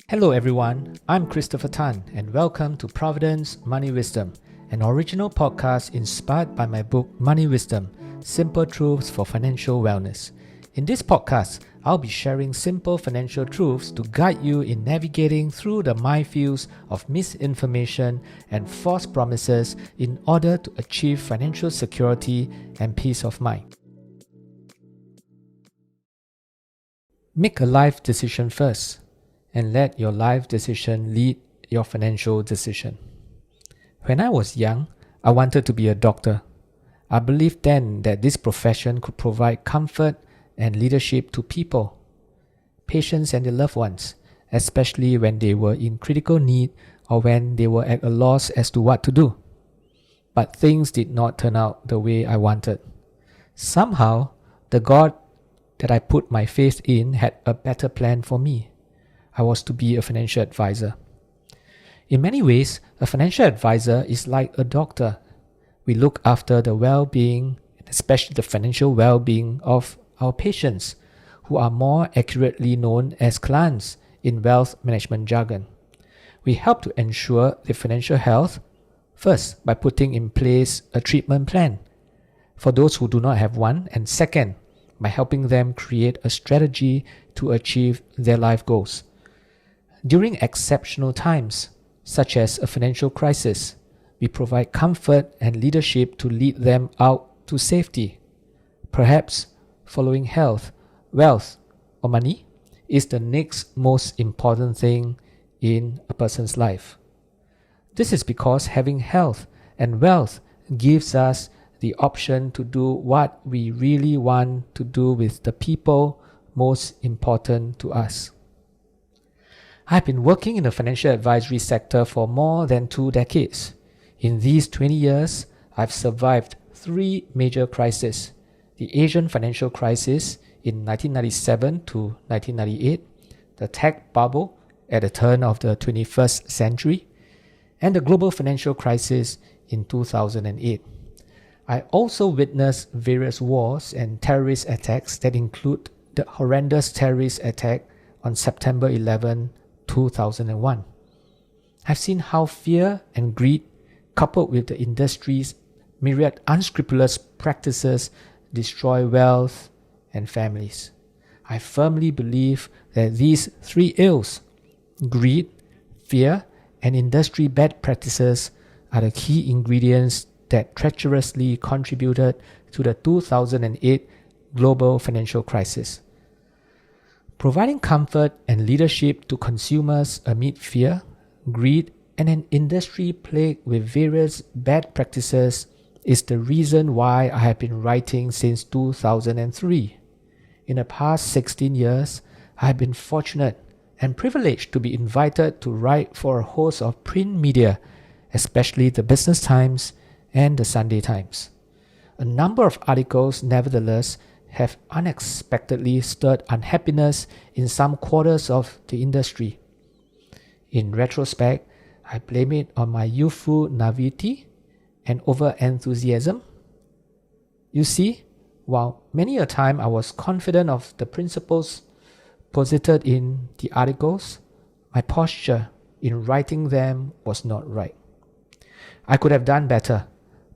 Hello everyone, I'm Christopher Tan and welcome to Providend's Money Wisdom, an original podcast inspired by my book Money Wisdom, Simple Truths for Financial Wellness. In this podcast, I'll be sharing simple financial truths to guide you in navigating through the minefields of misinformation and false promises in order to achieve financial security and peace of mind. Make a life decision first, and let your life decision lead your financial decision. When I was young, I wanted to be a doctor. I believed then that this profession could provide comfort and leadership to people, patients and their loved ones, especially when they were in critical need or when they were at a loss as to what to do. But things did not turn out the way I wanted. Somehow, the God that I put my faith in had a better plan for me. I was to be a financial advisor. In many ways, a financial advisor is like a doctor. We look after the well-being, especially the financial well-being of our patients, who are more accurately known as clients in wealth management jargon. We help to ensure their financial health, first by putting in place a treatment plan for those who do not have one, and second, by helping them create a strategy to achieve their life goals. During exceptional times, such as a financial crisis, we provide comfort and leadership to lead them out to safety. Perhaps following health, wealth, or money is the next most important thing in a person's life. This is because having health and wealth gives us the option to do what we really want to do with the people most important to us. I've been working in the financial advisory sector for more than 2 decades. In these 20 years, I've survived 3 major crises: the Asian financial crisis in 1997 to 1998, the tech bubble at the turn of the 21st century, and the global financial crisis in 2008. I also witnessed various wars and terrorist attacks that include the horrendous terrorist attack on September 11, 2001. I've seen how fear and greed, coupled with the industry's myriad unscrupulous practices, destroy wealth and families. I firmly believe that these 3 ills, greed, fear, and industry bad practices, are the key ingredients that treacherously contributed to the 2008 global financial crisis. Providing comfort and leadership to consumers amid fear, greed, and an industry plagued with various bad practices is the reason why I have been writing since 2003. In the past 16 years, I have been fortunate and privileged to be invited to write for a host of print media, especially the Business Times and the Sunday Times. A number of articles, nevertheless, have unexpectedly stirred unhappiness in some quarters of the industry. In retrospect, I blame it on my youthful naivety and over-enthusiasm. You see, while many a time I was confident of the principles posited in the articles, my posture in writing them was not right. I could have done better.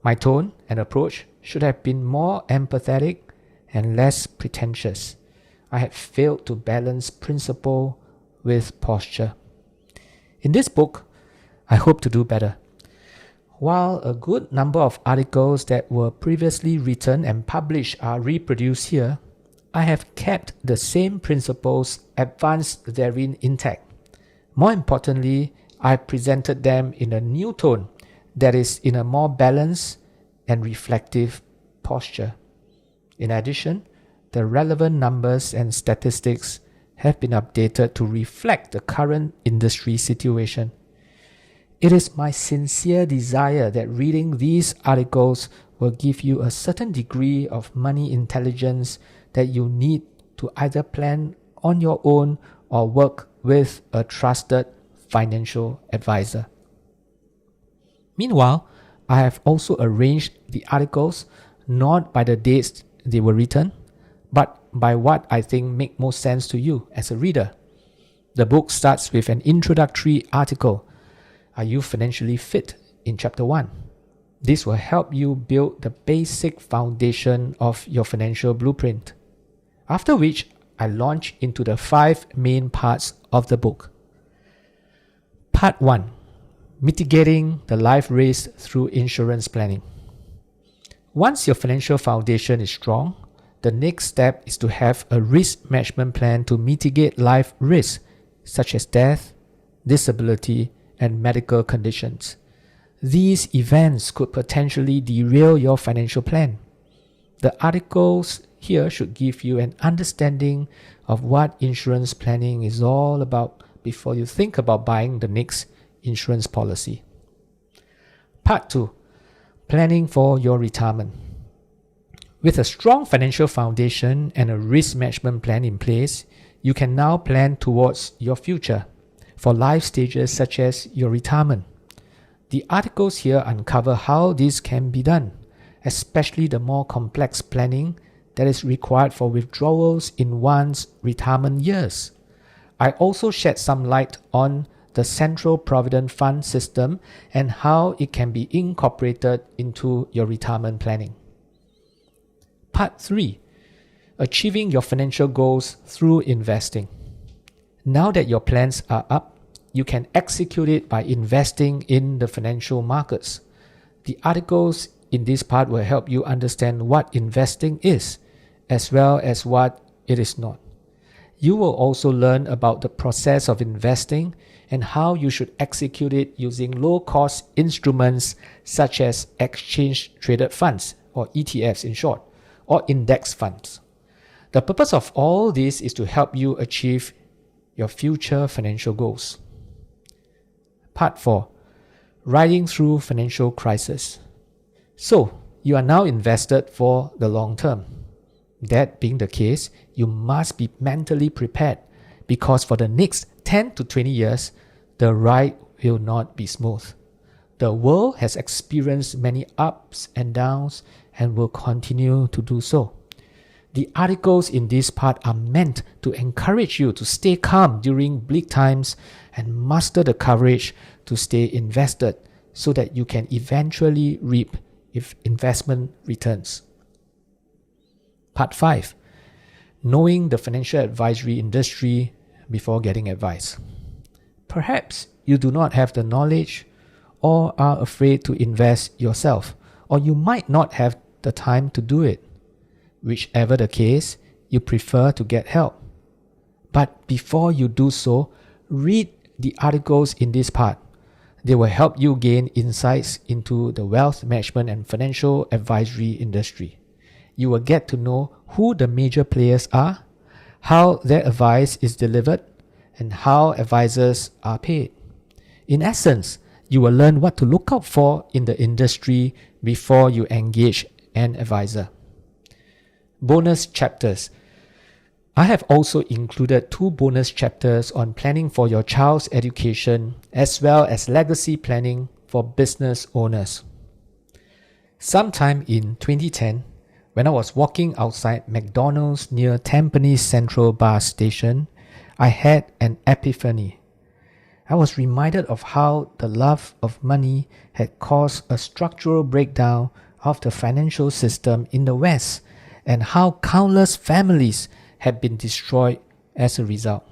My tone and approach should have been more empathetic and less pretentious. I had failed to balance principle with posture. In this book, I hope to do better. While a good number of articles that were previously written and published are reproduced here, I have kept the same principles advanced therein intact. More importantly, I presented them in a new tone that is in a more balanced and reflective posture. In addition, the relevant numbers and statistics have been updated to reflect the current industry situation. It is my sincere desire that reading these articles will give you a certain degree of money intelligence that you need to either plan on your own or work with a trusted financial advisor. Meanwhile, I have also arranged the articles not by the dates they were written, but by what I think make most sense to you as a reader. The book starts with an introductory article, Are You Financially Fit? In Chapter 1. This will help you build the basic foundation of your financial blueprint. After which, I launch into the 5 main parts of the book. Part 1. Mitigating the life risk through insurance planning. Once your financial foundation is strong, the next step is to have a risk management plan to mitigate life risks such as death, disability, and medical conditions. These events could potentially derail your financial plan. The articles here should give you an understanding of what insurance planning is all about before you think about buying the next insurance policy. Part 2. Planning for your retirement. With a strong financial foundation and a risk management plan in place, you can now plan towards your future for life stages such as your retirement. The articles here uncover how this can be done, especially the more complex planning that is required for withdrawals in one's retirement years. I also shed some light on the Central Providend Fund system and how it can be incorporated into your retirement planning. Part 3. Achieving your financial goals through investing. Now that your plans are up, you can execute it by investing in the financial markets. The articles in this part will help you understand what investing is, as well as what it is not. You will also learn about the process of investing and how you should execute it using low-cost instruments such as exchange-traded funds, or ETFs in short, or index funds. The purpose of all this is to help you achieve your future financial goals. Part 4. Riding through financial crisis. So, you are now invested for the long term. That being the case, you must be mentally prepared because for the next 10 to 20 years, the ride will not be smooth. The world has experienced many ups and downs and will continue to do so. The articles in this part are meant to encourage you to stay calm during bleak times and muster the courage to stay invested so that you can eventually reap if investment returns. Part 5. Knowing the financial advisory industry before getting advice. Perhaps you do not have the knowledge or are afraid to invest yourself, or you might not have the time to do it. Whichever the case, you prefer to get help. But before you do so, read the articles in this part. They will help you gain insights into the wealth management and financial advisory industry. You will get to know who the major players are, how their advice is delivered, and how advisors are paid. In essence, you will learn what to look out for in the industry before you engage an advisor. Bonus chapters. I have also included 2 bonus chapters on planning for your child's education as well as legacy planning for business owners. Sometime in 2010, when I was walking outside McDonald's near Tampines Central Bus Station, I had an epiphany. I was reminded of how the love of money had caused a structural breakdown of the financial system in the West and how countless families had been destroyed as a result.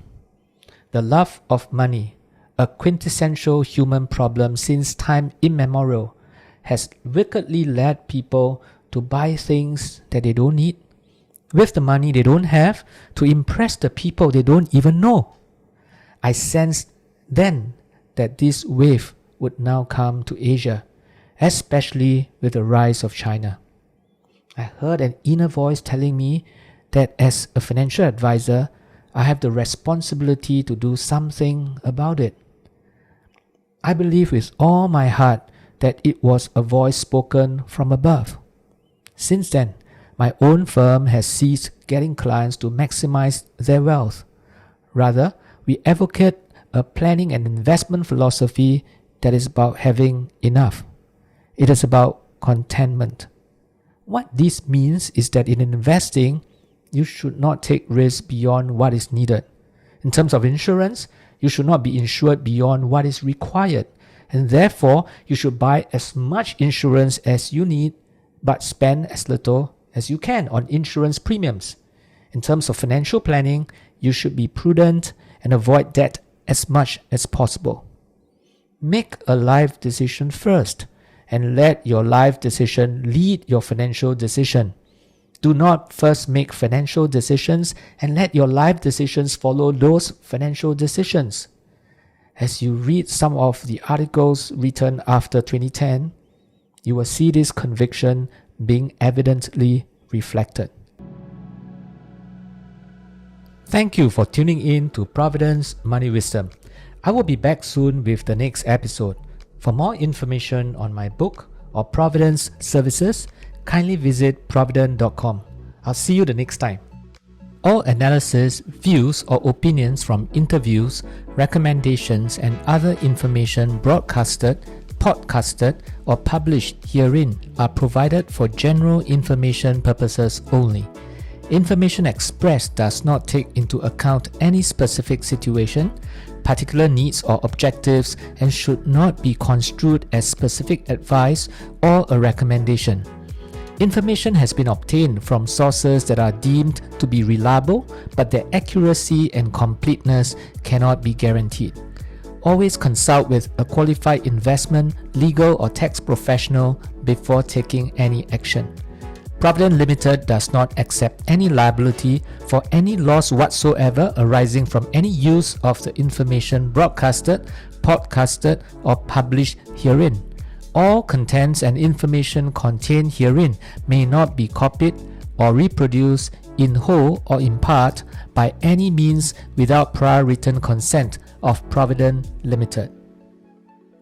The love of money, a quintessential human problem since time immemorial, has wickedly led people to buy things that they don't need, with the money they don't have, to impress the people they don't even know. I sensed then that this wave would now come to Asia, especially with the rise of China. I heard an inner voice telling me that as a financial advisor, I have the responsibility to do something about it. I believe with all my heart that it was a voice spoken from above. Since then, my own firm has ceased getting clients to maximize their wealth. Rather, we advocate a planning and investment philosophy that is about having enough. It is about contentment. What this means is that in investing, you should not take risks beyond what is needed. In terms of insurance, you should not be insured beyond what is required, and therefore you should buy as much insurance as you need, but spend as little as you can on insurance premiums. In terms of financial planning, you should be prudent and avoid debt as much as possible. Make a life decision first, and let your life decision lead your financial decision. Do not first make financial decisions and let your life decisions follow those financial decisions. As you read some of the articles written after 2010, you will see this conviction being evidently reflected. Thank you for tuning in to Providend's Money Wisdom. I will be back soon with the next episode. For more information on my book or Providend's services, kindly visit providend.com. I'll see you the next time. All analysis, views or opinions from interviews, recommendations and other information broadcasted, podcasted or published herein are provided for general information purposes only. Information expressed does not take into account any specific situation, particular needs or objectives, and should not be construed as specific advice or a recommendation. Information has been obtained from sources that are deemed to be reliable, but their accuracy and completeness cannot be guaranteed. Always consult with a qualified investment, legal or tax professional before taking any action. Providend Limited does not accept any liability for any loss whatsoever arising from any use of the information broadcasted, podcasted, or published herein. All contents and information contained herein may not be copied or reproduced in whole or in part by any means without prior written consent of Providend Limited.